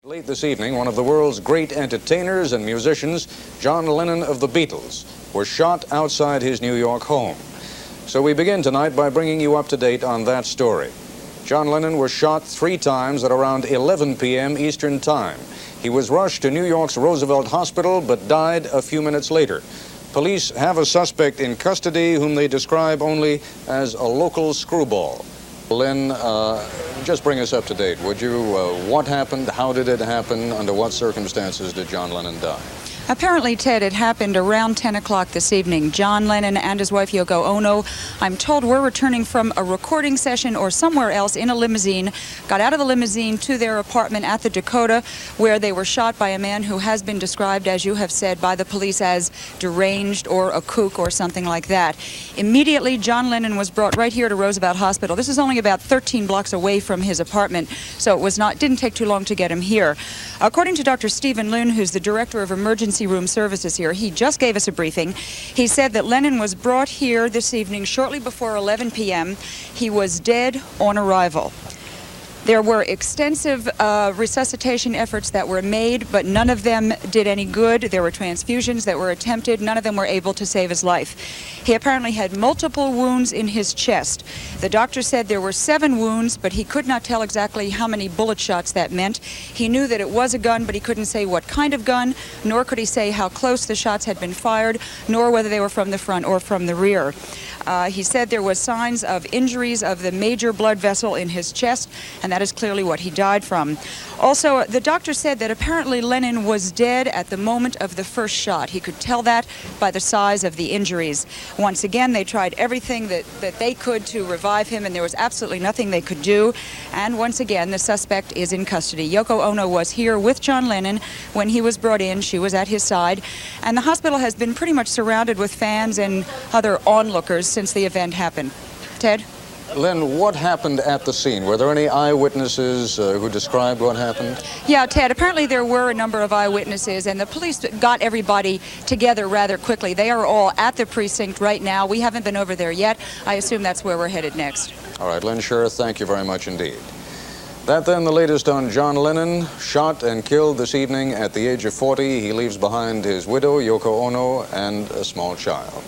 Late this evening, one of the world's great entertainers and musicians, John Lennon of the Beatles, was shot outside his New York home. So we begin tonight by bringing you up to date on that story. John Lennon was shot 3 times at around 11 p.m. Eastern Time. He was rushed to New York's Roosevelt Hospital but died a few minutes later. Police have a suspect in custody whom they describe only as a local screwball. Len, just bring us up to date, would you? What happened? How did it happen? Under what circumstances did John Lennon die? Apparently, Ted, it happened around 10 o'clock this evening. John Lennon and his wife, Yoko Ono, I'm told were returning from a recording session or somewhere else in a limousine, got out of the limousine to their apartment at the Dakota, where they were shot by a man who has been described, as you have said, by the police as deranged or a kook or something like that. Immediately, John Lennon was brought right here to Roosevelt Hospital. This is only about 13 blocks away from his apartment, so it didn't take too long to get him here. According to Dr. Stephen Loon, who's the director of emergency room services here, he just gave us a briefing. He said that Lennon was brought here this evening shortly before 11 p.m. He was dead on arrival. There were extensive resuscitation efforts that were made, but none of them did any good. There were transfusions that were attempted. None of them were able to save his life. He apparently had multiple wounds in his chest. The doctor said there were 7 wounds, but he could not tell exactly how many bullet shots that meant. He knew that it was a gun, but he couldn't say what kind of gun, nor could he say how close the shots had been fired, nor whether they were from the front or from the rear. He said there was signs of injuries of the major blood vessel in his chest, and that is clearly what he died from. Also, the doctor said that apparently Lennon was dead at the moment of the first shot. He could tell that by the size of the injuries. Once again, they tried everything that they could to revive him, and there was absolutely nothing they could do. And once again, the suspect is in custody. Yoko Ono was here with John Lennon when he was brought in. She was at his side. And the hospital has been pretty much surrounded with fans and other onlookers since the event happened. Ted? Len, what happened at the scene? Were there any eyewitnesses who described what happened? Yeah, Ted, apparently there were a number of eyewitnesses, and the police got everybody together rather quickly. They are all at the precinct right now. We haven't been over there yet. I assume that's where we're headed next. All right, Len Scher, thank you very much indeed. That then the latest on John Lennon, shot and killed this evening at the age of 40. He leaves behind his widow, Yoko Ono, and a small child.